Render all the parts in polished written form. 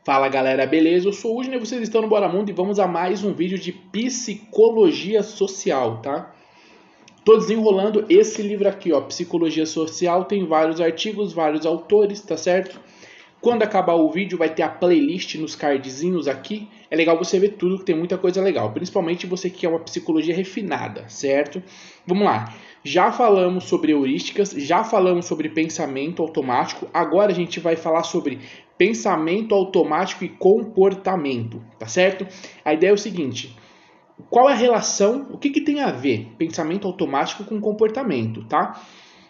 Fala galera, beleza? Eu sou o Udine e vocês estão no Bora Mundo e vamos a mais um vídeo de psicologia social, tá? Tô desenrolando esse livro aqui, ó, Psicologia Social, tem vários artigos, vários autores, tá certo? Quando acabar o vídeo vai ter a playlist nos cardzinhos aqui, é legal você ver tudo que tem muita coisa legal, principalmente você que quer uma psicologia refinada, certo? Vamos lá, já falamos sobre heurísticas, já falamos sobre pensamento automático, agora a gente vai falar sobre pensamento automático e comportamento, tá certo? A ideia é o seguinte, qual é a relação, o que tem a ver pensamento automático com comportamento, tá?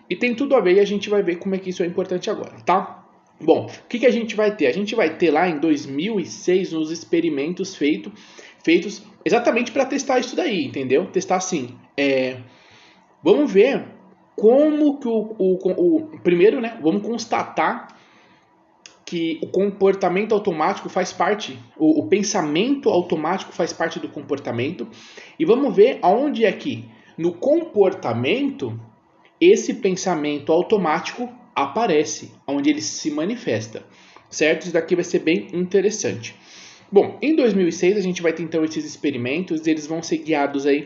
E tem tudo a ver e a gente vai ver como é que isso é importante agora, tá? Bom, o que a gente vai ter? A gente vai ter lá em 2006 nos experimentos feitos exatamente para testar isso daí, entendeu? Testar assim, vamos ver como que primeiro, né, vamos constatar que o comportamento automático faz parte, o pensamento automático faz parte do comportamento, e vamos ver aonde é que no comportamento esse pensamento automático aparece, onde ele se manifesta, certo? Isso daqui vai ser bem interessante. Bom, em 2006 a gente vai ter então esses experimentos, eles vão ser guiados aí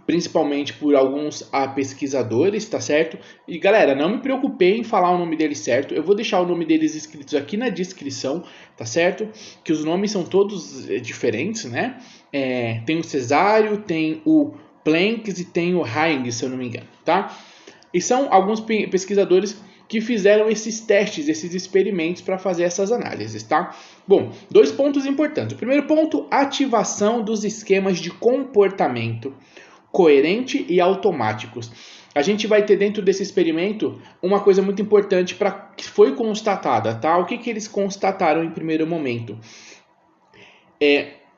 principalmente por alguns pesquisadores, tá certo? E galera, não me preocupei em falar o nome deles certo, eu vou deixar o nome deles escritos aqui na descrição, tá certo? Que os nomes são todos diferentes, né? Tem o Cesário, tem o Planck e tem o Heinz, se eu não me engano, tá? E são alguns pesquisadores que fizeram esses testes, esses experimentos para fazer essas análises, tá? Bom, 2 pontos importantes. O primeiro ponto, ativação dos esquemas de comportamento coerente e automáticos. A gente vai ter dentro desse experimento uma coisa muito importante que foi constatada, tá? O que eles constataram em primeiro momento?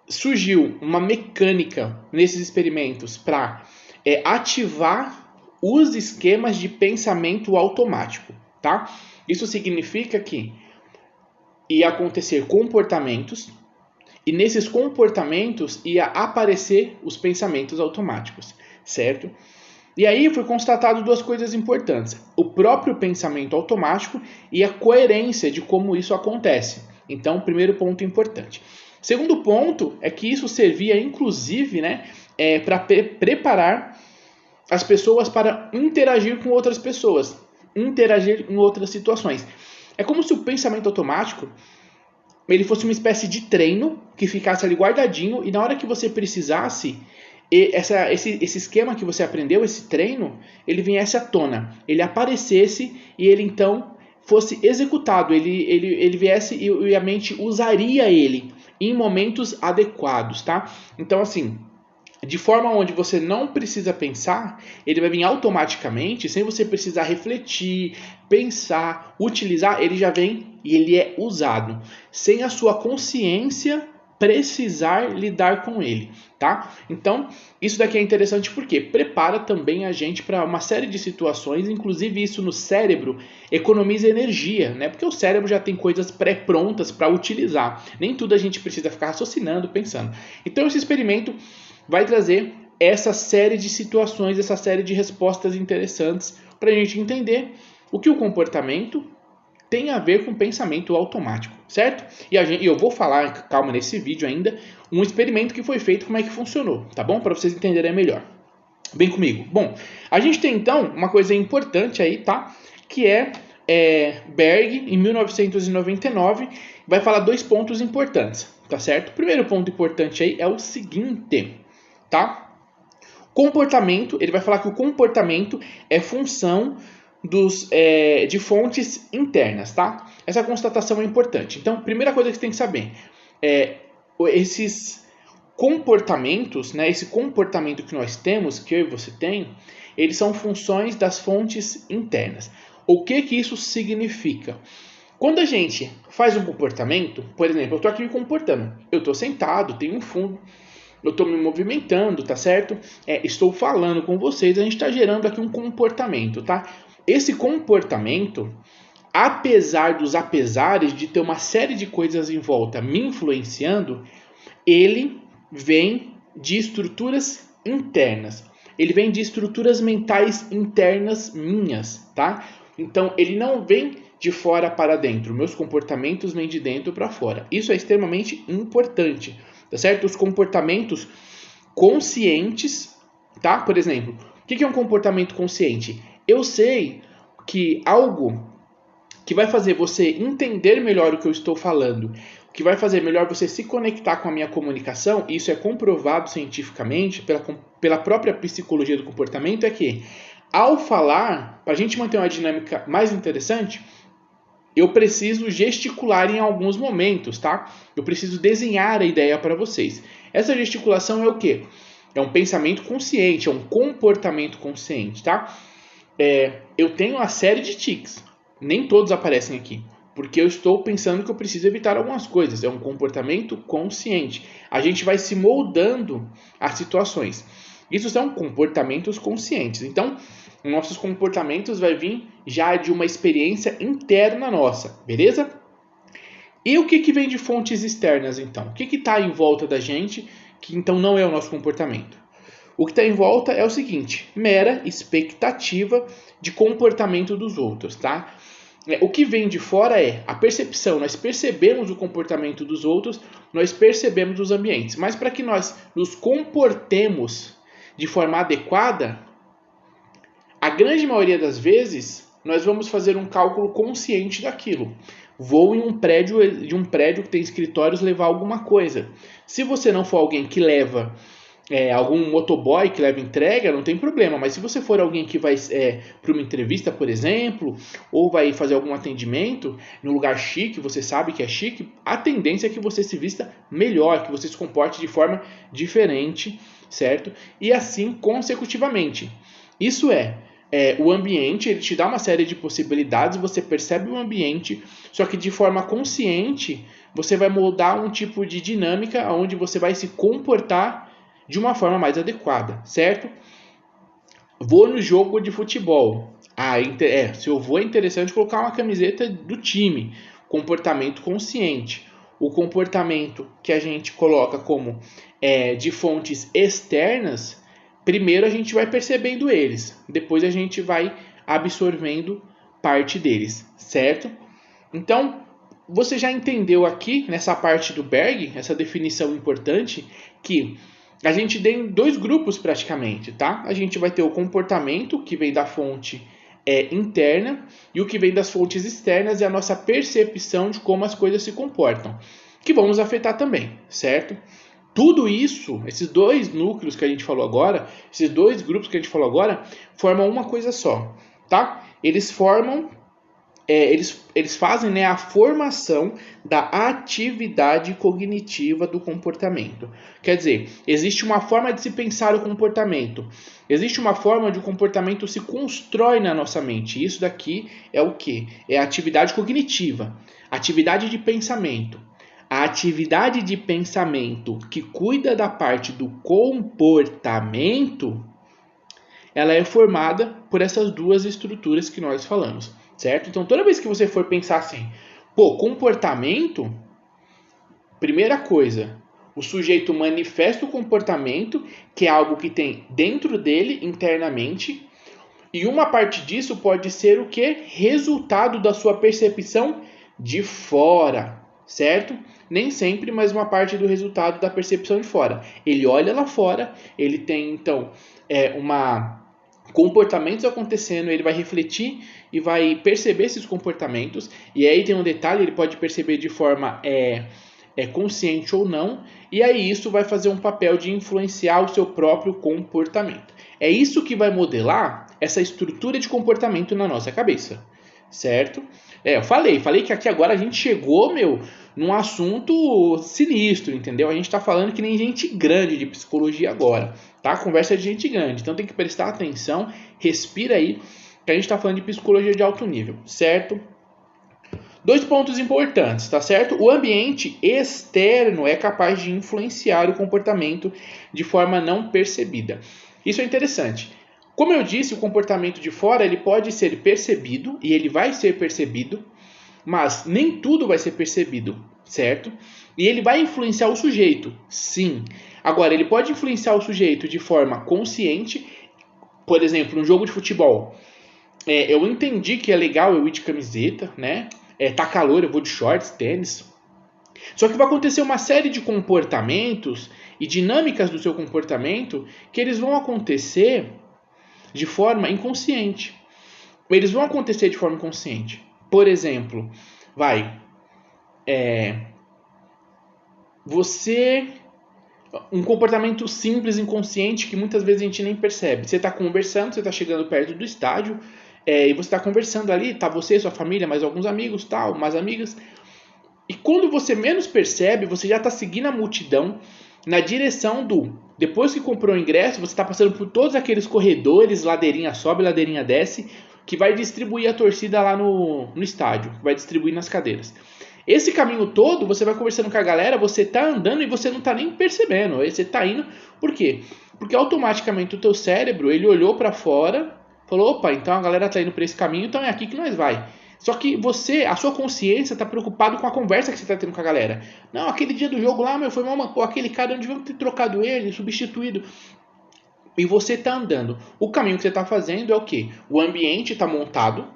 Surgiu uma mecânica nesses experimentos para ativar os esquemas de pensamento automático, tá? Isso significa que ia acontecer comportamentos e nesses comportamentos ia aparecer os pensamentos automáticos, certo? E aí foi constatado 2 coisas importantes: o próprio pensamento automático e a coerência de como isso acontece. Então, primeiro ponto importante. Segundo ponto é que isso servia inclusive, né, para preparar as pessoas para interagir com outras pessoas, interagir em outras situações. É como se o pensamento automático ele fosse uma espécie de treino que ficasse ali guardadinho e na hora que você precisasse, esse esquema que você aprendeu, esse treino, ele viesse à tona, ele aparecesse e ele então fosse executado, ele viesse e a mente usaria ele em momentos adequados, tá? Então assim, de forma onde você não precisa pensar, ele vai vir automaticamente, sem você precisar refletir, pensar, utilizar, ele já vem e ele é usado, sem a sua consciência precisar lidar com ele, tá? Então, isso daqui é interessante porque prepara também a gente para uma série de situações, inclusive isso no cérebro economiza energia, né? Porque o cérebro já tem coisas pré-prontas para utilizar, nem tudo a gente precisa ficar raciocinando, pensando. Então, esse experimento vai trazer essa série de situações, essa série de respostas interessantes para a gente entender o que o comportamento tem a ver com pensamento automático, certo? E eu vou falar, calma, nesse vídeo ainda, um experimento que foi feito, como é que funcionou, tá bom? Para vocês entenderem melhor. Vem comigo. Bom, a gente tem então uma coisa importante aí, tá? Que Berg, em 1999, vai falar 2 pontos importantes, tá certo? O primeiro ponto importante aí é o seguinte, tá? Comportamento, ele vai falar que o comportamento é função de fontes internas, tá? Essa constatação é importante. Então, primeira coisa que você tem que saber esses comportamentos, né? Esse comportamento que nós temos, que eu e você tem, eles são funções das fontes internas. O que isso significa? Quando a gente faz um comportamento, por exemplo, eu estou aqui me comportando, eu estou sentado, tenho um fundo, eu estou me movimentando, tá certo? Estou falando com vocês, a gente está gerando aqui um comportamento, tá? Esse comportamento, apesar dos apesares de ter uma série de coisas em volta me influenciando, ele vem de estruturas internas. Ele vem de estruturas mentais internas minhas, tá? Então, ele não vem de fora para dentro. Meus comportamentos vêm de dentro para fora. Isso é extremamente importante, tá certo? Os comportamentos conscientes, tá? Por exemplo, o que é um comportamento consciente? Eu sei que algo que vai fazer você entender melhor o que eu estou falando, que vai fazer melhor você se conectar com a minha comunicação, e isso é comprovado cientificamente pela própria psicologia do comportamento, é que ao falar, para a gente manter uma dinâmica mais interessante, eu preciso gesticular em alguns momentos, tá? Eu preciso desenhar a ideia para vocês. Essa gesticulação é o quê? É um pensamento consciente, é um comportamento consciente, tá? Eu tenho uma série de tics. Nem todos aparecem aqui, porque eu estou pensando que eu preciso evitar algumas coisas. É um comportamento consciente. A gente vai se moldando às situações. Isso são comportamentos conscientes. Então, nossos comportamentos vai vir já de uma experiência interna nossa, beleza? E o que vem de fontes externas, então? O que está em volta da gente, que então não é o nosso comportamento? O que está em volta é o seguinte, mera expectativa de comportamento dos outros, tá? O que vem de fora é a percepção, nós percebemos o comportamento dos outros, nós percebemos os ambientes, mas para que nós nos comportemos de forma adequada, a grande maioria das vezes nós vamos fazer um cálculo consciente daquilo. Vou em um prédio que tem escritórios levar alguma coisa. Se você não for alguém que leva algum motoboy que leva entrega, não tem problema. Mas se você for alguém que vai para uma entrevista, por exemplo, ou vai fazer algum atendimento num lugar chique, você sabe que é chique, a tendência é que você se vista melhor, que você se comporte de forma diferente, certo? E assim consecutivamente. Isso o ambiente, ele te dá uma série de possibilidades, você percebe o ambiente, só que de forma consciente, você vai moldar um tipo de dinâmica onde você vai se comportar de uma forma mais adequada, certo? Vou no jogo de futebol. Se eu vou, é interessante colocar uma camiseta do time. Comportamento consciente. O comportamento que a gente coloca como de fontes externas, primeiro a gente vai percebendo eles, depois a gente vai absorvendo parte deles, certo? Então, você já entendeu aqui, nessa parte do Berg, essa definição importante, que a gente tem dois grupos praticamente, tá? A gente vai ter o comportamento que vem da fonte interna e o que vem das fontes externas é a nossa percepção de como as coisas se comportam, que vão nos afetar também, certo? Tudo isso, esses dois núcleos que a gente falou agora, esses dois grupos que a gente falou agora, formam uma coisa só, tá? Eles formam eles fazem a formação da atividade cognitiva do comportamento. Quer dizer, existe uma forma de se pensar o comportamento. Existe uma forma de o comportamento se constrói na nossa mente. Isso daqui é o quê? É a atividade cognitiva, atividade de pensamento. A atividade de pensamento que cuida da parte do comportamento, ela é formada por essas duas estruturas que nós falamos. Certo? Então, toda vez que você for pensar assim, comportamento, primeira coisa, o sujeito manifesta o comportamento, que é algo que tem dentro dele, internamente, e uma parte disso pode ser o que? Resultado da sua percepção de fora, certo? Nem sempre, mas uma parte do resultado da percepção de fora. Ele olha lá fora, ele tem, então, comportamentos acontecendo, ele vai refletir e vai perceber esses comportamentos, e aí tem um detalhe, ele pode perceber de forma consciente ou não, e aí isso vai fazer um papel de influenciar o seu próprio comportamento. É isso que vai modelar essa estrutura de comportamento na nossa cabeça, certo? Eu falei que aqui agora a gente chegou, num assunto sinistro, entendeu? A gente está falando que nem gente grande de psicologia agora, tá? Conversa de gente grande, então tem que prestar atenção, respira aí, que a gente está falando de psicologia de alto nível, certo? Dois pontos importantes, tá certo? O ambiente externo é capaz de influenciar o comportamento de forma não percebida. Isso é interessante. Como eu disse, o comportamento de fora ele pode ser percebido e ele vai ser percebido, mas nem tudo vai ser percebido, certo? E ele vai influenciar o sujeito, sim. Agora, ele pode influenciar o sujeito de forma consciente, por exemplo, no jogo de futebol. eu entendi que é legal eu ir de camiseta, né? Tá calor, eu vou de shorts, tênis. Só que vai acontecer uma série de comportamentos e dinâmicas do seu comportamento que eles vão acontecer de forma inconsciente. Eles vão acontecer de forma inconsciente. Por exemplo, você... Um comportamento simples, inconsciente, que muitas vezes a gente nem percebe. Você está conversando, você está chegando perto do estádio, e você está conversando ali, tá você, sua família, mais alguns amigos, tal, umas amigas. E quando você menos percebe, você já está seguindo a multidão na direção do... Depois que comprou o ingresso, você está passando por todos aqueles corredores, ladeirinha sobe, ladeirinha desce, que vai distribuir a torcida lá no estádio, vai distribuir nas cadeiras. Esse caminho todo, você vai conversando com a galera, você está andando e você não está nem percebendo. Você está indo, por quê? Porque automaticamente o teu cérebro, ele olhou para fora, falou, opa, então a galera está indo para esse caminho, então é aqui que nós vai. Só que você, a sua consciência está preocupado com a conversa que você está tendo com a galera. Não, aquele dia do jogo lá, meu, foi mal, pô, aquele cara, onde devia ter trocado ele, substituído. E você está andando. O caminho que você está fazendo é o quê? O ambiente está montado,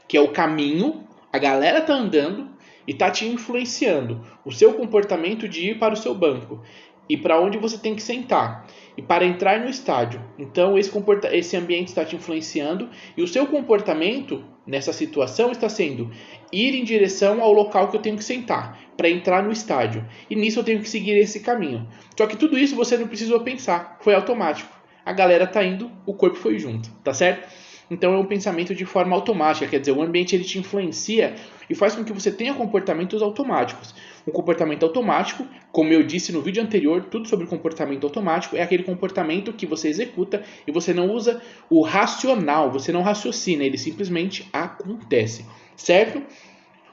que é o caminho, a galera está andando e está te influenciando. O seu comportamento de ir para o seu banco e para onde você tem que sentar e para entrar no estádio. Então esse ambiente está te influenciando e o seu comportamento nessa situação está sendo ir em direção ao local que eu tenho que sentar para entrar no estádio. E nisso eu tenho que seguir esse caminho. Só que tudo isso você não precisou pensar, foi automático. A galera está indo, o corpo foi junto, tá certo? Então é um pensamento de forma automática, quer dizer, o ambiente ele te influencia e faz com que você tenha comportamentos automáticos. Um comportamento automático, como eu disse no vídeo anterior, tudo sobre comportamento automático, é aquele comportamento que você executa e você não usa o racional, você não raciocina, ele simplesmente acontece, certo?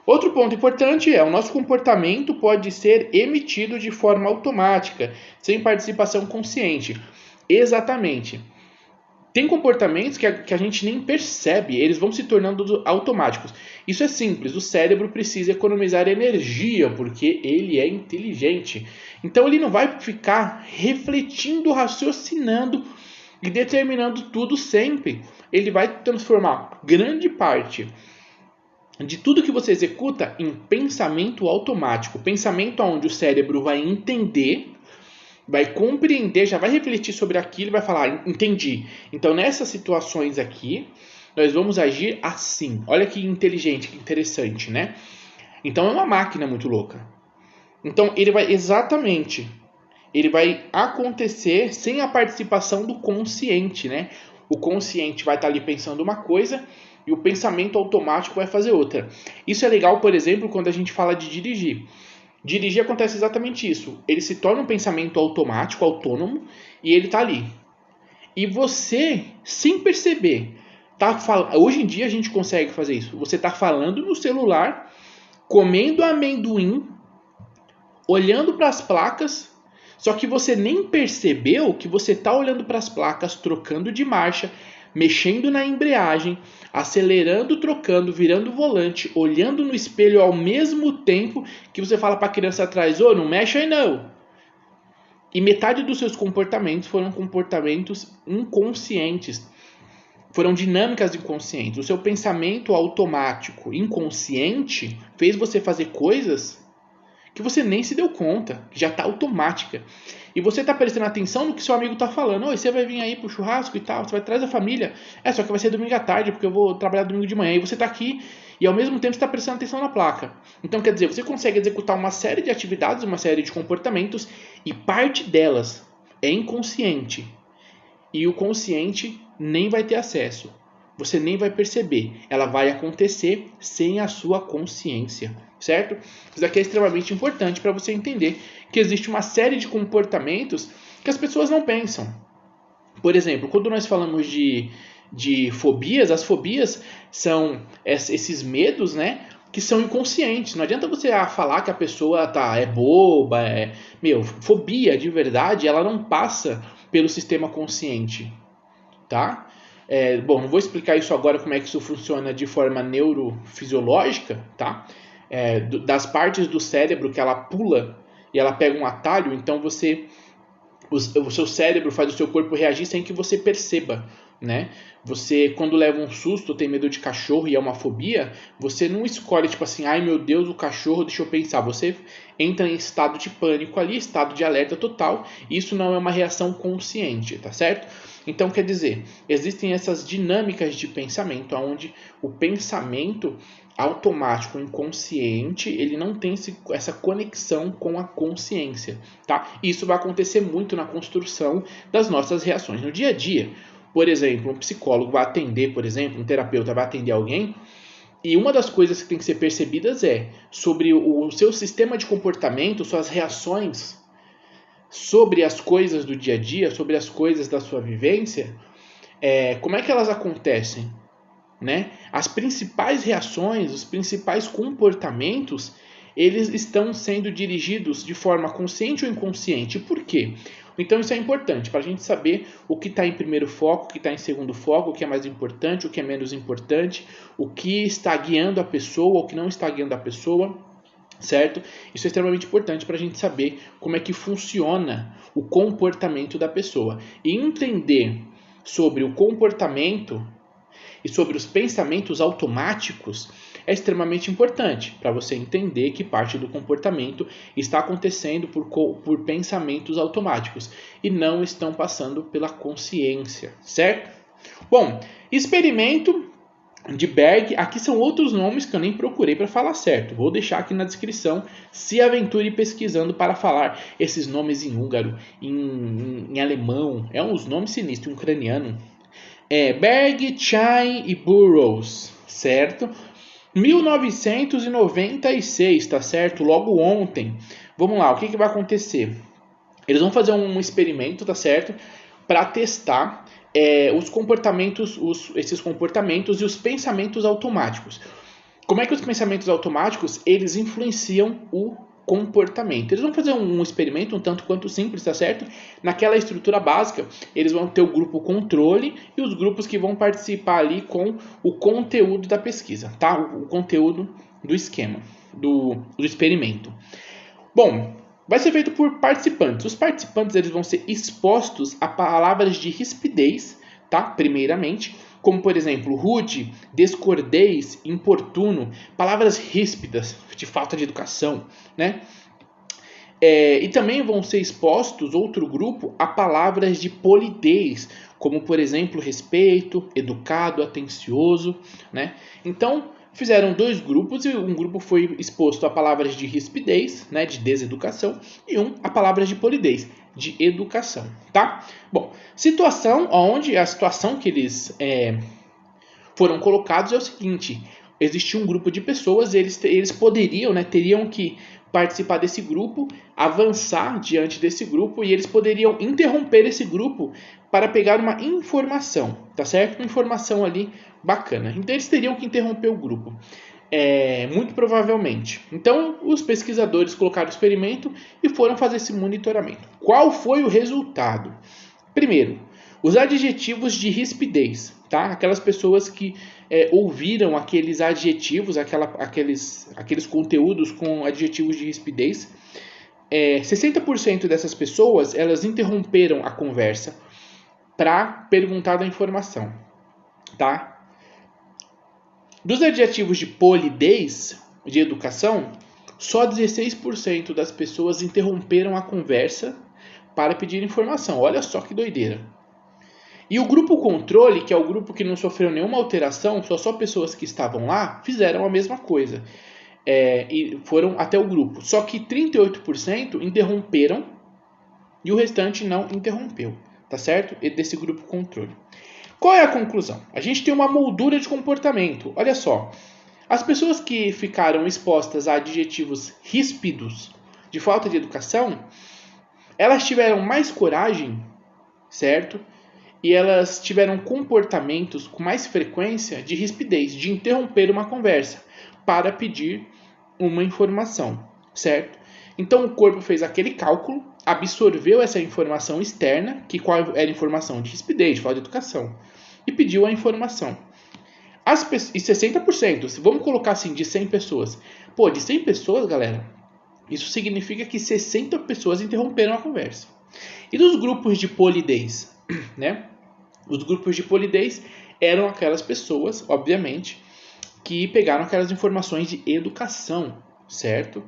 Outro ponto importante é o nosso comportamento pode ser emitido de forma automática, sem participação consciente. Exatamente. Tem comportamentos que a gente nem percebe, eles vão se tornando automáticos. Isso é simples, o cérebro precisa economizar energia, porque ele é inteligente. Então ele não vai ficar refletindo, raciocinando e determinando tudo sempre. Ele vai transformar grande parte de tudo que você executa em pensamento automático. Pensamento onde o cérebro vai entender, vai compreender, já vai refletir sobre aquilo e vai falar, entendi. Então, nessas situações aqui, nós vamos agir assim. Olha que inteligente, que interessante, né? Então, é uma máquina muito louca. Então, ele vai acontecer sem a participação do consciente, né? O consciente vai estar ali pensando uma coisa e o pensamento automático vai fazer outra. Isso é legal, por exemplo, quando a gente fala de dirigir. Dirigir acontece exatamente isso. Ele se torna um pensamento automático, autônomo, e ele está ali. E você, sem perceber, hoje em dia a gente consegue fazer isso. Você está falando no celular, comendo amendoim, olhando para as placas, só que você nem percebeu que você está olhando para as placas, trocando de marcha, mexendo na embreagem, acelerando, trocando, virando o volante, olhando no espelho ao mesmo tempo que você fala para a criança atrás, ô, não mexe aí não. E metade dos seus comportamentos foram comportamentos inconscientes, foram dinâmicas inconscientes. O seu pensamento automático, inconsciente, fez você fazer coisas que você nem se deu conta, que já está automática. E você está prestando atenção no que seu amigo está falando. Oi, você vai vir aí pro churrasco e tal, você vai trazer a família. Só que vai ser domingo à tarde, porque eu vou trabalhar domingo de manhã. E você está aqui e ao mesmo tempo está prestando atenção na placa. Então, quer dizer, você consegue executar uma série de atividades, uma série de comportamentos e parte delas é inconsciente. E o consciente nem vai ter acesso. Você nem vai perceber. Ela vai acontecer sem a sua consciência, certo? Isso aqui é extremamente importante para você entender que existe uma série de comportamentos que as pessoas não pensam. Por exemplo, quando nós falamos de fobias, as fobias são esses medos, né, que são inconscientes. Não adianta você falar que a pessoa é boba, fobia de verdade, ela não passa pelo sistema consciente, tá? Bom, não vou explicar isso agora, como é que isso funciona de forma neurofisiológica, tá? Das partes do cérebro que ela pula e ela pega um atalho, então o seu cérebro faz o seu corpo reagir sem que você perceba. né? Você, quando leva um susto, tem medo de cachorro e é uma fobia, você não escolhe tipo assim, ai meu Deus, o cachorro, deixa eu pensar. Você entra em estado de pânico ali, estado de alerta total. Isso não é uma reação consciente, tá certo? Então, quer dizer, existem essas dinâmicas de pensamento, onde o pensamento automático, inconsciente, ele não tem essa conexão com a consciência, tá? Isso vai acontecer muito na construção das nossas reações no dia a dia. Por exemplo, um psicólogo vai atender, por exemplo, um terapeuta vai atender alguém, e uma das coisas que tem que ser percebidas é sobre o seu sistema de comportamento, suas reações sobre as coisas do dia a dia, sobre as coisas da sua vivência, como é que elas acontecem, né? As principais reações, os principais comportamentos, eles estão sendo dirigidos de forma consciente ou inconsciente. Por quê? Então isso é importante para a gente saber o que está em primeiro foco, o que está em segundo foco, o que é mais importante, o que é menos importante, o que está guiando a pessoa, o que não está guiando a pessoa, certo? Isso é extremamente importante para a gente saber como é que funciona o comportamento da pessoa. E entender sobre o comportamento e sobre os pensamentos automáticos é extremamente importante para você entender que parte do comportamento está acontecendo por pensamentos automáticos e não estão passando pela consciência, certo? Bom, experimento de Berg, aqui são outros nomes que eu nem procurei para falar certo. Vou deixar aqui na descrição, se aventure pesquisando para falar esses nomes em húngaro, em alemão, é uns nomes sinistros, em ucraniano. Berg, Chine e Burroughs, certo? 1996, tá certo? Logo ontem. Vamos lá, o que vai acontecer? Eles vão fazer um experimento, tá certo? Para testar os comportamentos, esses comportamentos e os pensamentos automáticos. Como é que os pensamentos automáticos eles influenciam o comportamento? Eles vão fazer um experimento um tanto quanto simples, tá certo? Naquela estrutura básica, eles vão ter o grupo controle e os grupos que vão participar ali com o conteúdo da pesquisa, tá? O conteúdo do esquema, do experimento. Bom, vai ser feito por participantes. Os participantes eles vão ser expostos a palavras de rispidez, tá? Primeiramente, como por exemplo, rude, descordez, importuno, palavras ríspidas, de falta de educação, né? E também vão ser expostos outro grupo a palavras de polidez, como por exemplo, respeito, educado, atencioso, né? Então, fizeram dois grupos e um grupo foi exposto a palavras de rispidez, né, de deseducação, e um a palavras de polidez, de educação, tá? Bom, situação onde a situação que eles foram colocados é o seguinte: existia um grupo de pessoas, eles poderiam, né, teriam que participar desse grupo, avançar diante desse grupo e eles poderiam interromper esse grupo para pegar uma informação, tá certo? Uma informação ali bacana. Então eles teriam que interromper o grupo, muito provavelmente. Então os pesquisadores colocaram o experimento e foram fazer esse monitoramento. Qual foi o resultado? Primeiro, os adjetivos de rispidez, tá? Aquelas pessoas que ouviram aqueles adjetivos, aqueles conteúdos com adjetivos de rispidez, 60% dessas pessoas elas interromperam a conversa para perguntar da informação, tá? Dos adjetivos de polidez, de educação, só 16% das pessoas interromperam a conversa para pedir informação. Olha só que doideira. E o grupo controle, que é o grupo que não sofreu nenhuma alteração, só pessoas que estavam lá, fizeram a mesma coisa. E foram até o grupo. Só que 38% interromperam e o restante não interrompeu. Tá certo? E desse grupo controle. Qual é a conclusão? A gente tem uma moldura de comportamento. Olha só. As pessoas que ficaram expostas a adjetivos ríspidos, de falta de educação, elas tiveram mais coragem, certo? E elas tiveram comportamentos com mais frequência de rispidez, de interromper uma conversa para pedir uma informação, certo? Então o corpo fez aquele cálculo, absorveu essa informação externa, que qual era a informação de rispidez, de falta de educação, e pediu a informação. E 60%, vamos colocar assim, de 100 pessoas. Pô, de 100 pessoas, galera, isso significa que 60 pessoas interromperam a conversa. E dos grupos de polidez, né? Os grupos de polidez eram aquelas pessoas, obviamente, que pegaram aquelas informações de educação, certo?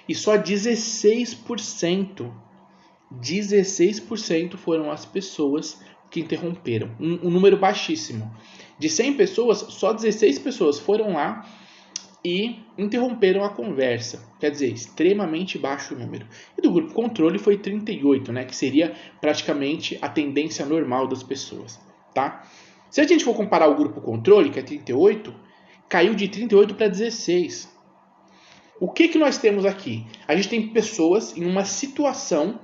E só 16% foram as pessoas que interromperam. Um número baixíssimo. De 100 pessoas, só 16 pessoas foram lá e interromperam a conversa. Quer dizer, extremamente baixo o número. E do grupo controle foi 38, né? Que seria praticamente a tendência normal das pessoas. Tá? Se a gente for comparar o grupo controle, que é 38, caiu de 38 para 16. O que nós temos aqui? A gente tem pessoas em uma situação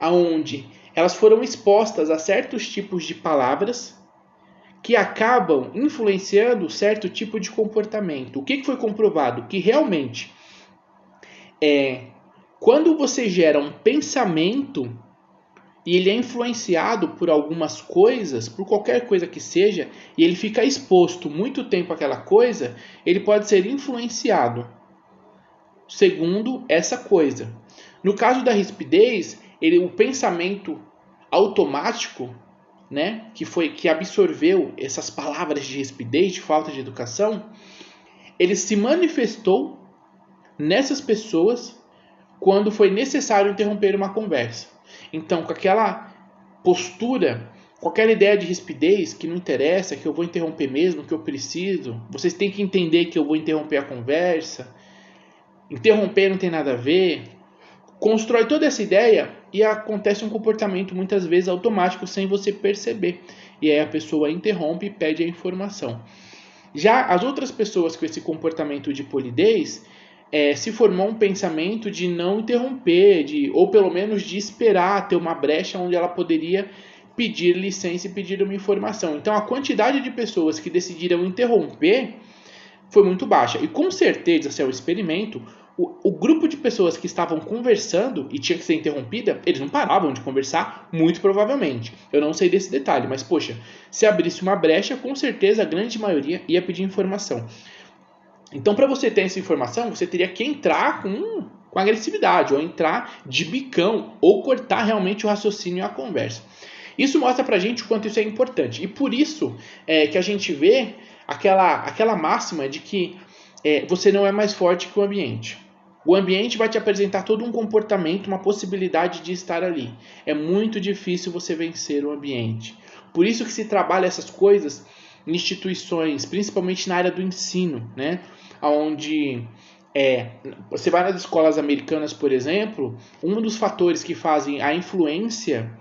onde elas foram expostas a certos tipos de palavras que acabam influenciando certo tipo de comportamento. O que foi comprovado? Que realmente, quando você gera um pensamento e ele é influenciado por algumas coisas, por qualquer coisa que seja, e ele fica exposto muito tempo àquela coisa, ele pode ser influenciado segundo essa coisa. No caso da rispidez, o pensamento automático, né, que absorveu essas palavras de rispidez, de falta de educação, ele se manifestou nessas pessoas quando foi necessário interromper uma conversa. Então, com aquela postura, qualquer ideia de rispidez, que não interessa, que eu vou interromper mesmo, que eu preciso, vocês têm que entender que eu vou interromper a conversa, interromper não tem nada a ver, constrói toda essa ideia e acontece um comportamento muitas vezes automático sem você perceber. E aí a pessoa interrompe e pede a informação. Já as outras pessoas com esse comportamento de polidez, se formou um pensamento de não interromper, ou pelo menos de esperar ter uma brecha onde ela poderia pedir licença e pedir uma informação. Então a quantidade de pessoas que decidiram interromper foi muito baixa. E com certeza, se é um experimento, o grupo de pessoas que estavam conversando e tinha que ser interrompida, eles não paravam de conversar, muito provavelmente. Eu não sei desse detalhe, mas poxa, se abrisse uma brecha, com certeza a grande maioria ia pedir informação. Então, para você ter essa informação, você teria que entrar com agressividade, ou entrar de bicão, ou cortar realmente o raciocínio e a conversa. Isso mostra pra gente o quanto isso é importante. E por isso que a gente vê aquela máxima de que você não é mais forte que o ambiente. O ambiente vai te apresentar todo um comportamento, uma possibilidade de estar ali. É muito difícil você vencer o ambiente. Por isso que se trabalha essas coisas em instituições, principalmente na área do ensino, né? Onde você vai nas escolas americanas, por exemplo, um dos fatores que fazem a influência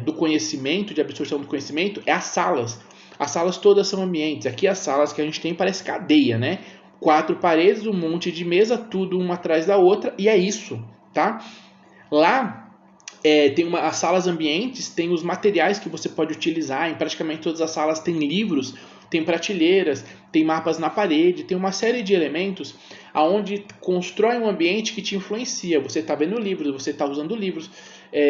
do conhecimento, de absorção do conhecimento, é as salas. As salas todas são ambientes. Aqui as salas que a gente tem parece cadeia, né? 4 paredes, um monte de mesa, tudo uma atrás da outra, e é isso, tá? Lá tem as salas ambientes, tem os materiais que você pode utilizar. Em praticamente todas as salas tem livros, tem prateleiras, tem mapas na parede, tem uma série de elementos aonde constrói um ambiente que te influencia. Você está vendo livros, você está usando livros.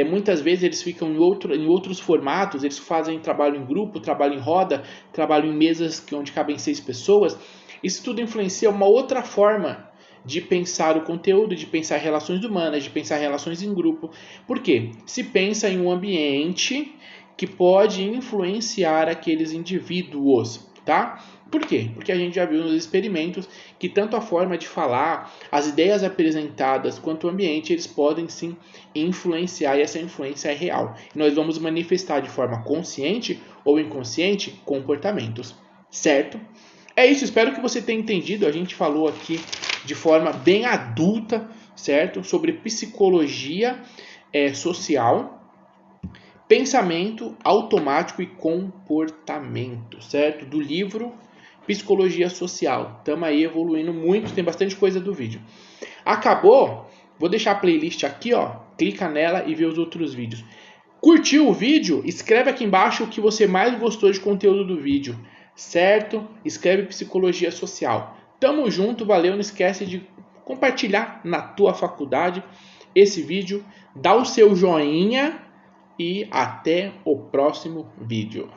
Muitas vezes eles ficam em outros formatos, eles fazem trabalho em grupo, trabalho em roda, trabalho em mesas onde cabem 6 pessoas. Isso tudo influencia uma outra forma de pensar o conteúdo, de pensar relações humanas, de pensar relações em grupo. Por quê? Se pensa em um ambiente que pode influenciar aqueles indivíduos, tá? Por quê? Porque a gente já viu nos experimentos que tanto a forma de falar, as ideias apresentadas, quanto o ambiente, eles podem sim influenciar, e essa influência é real. E nós vamos manifestar de forma consciente ou inconsciente comportamentos, certo? É isso, espero que você tenha entendido. A gente falou aqui de forma bem adulta, certo? Sobre psicologia social, pensamento automático e comportamento, certo? Do livro Psicologia Social. Estamos aí evoluindo muito, tem bastante coisa do vídeo. Acabou? Vou deixar a playlist aqui, ó. Clica nela e vê os outros vídeos. Curtiu o vídeo? Escreve aqui embaixo o que você mais gostou de conteúdo do vídeo, certo? Escreve Psicologia Social. Tamo junto, valeu, não esquece de compartilhar na tua faculdade esse vídeo, dá o seu joinha e até o próximo vídeo.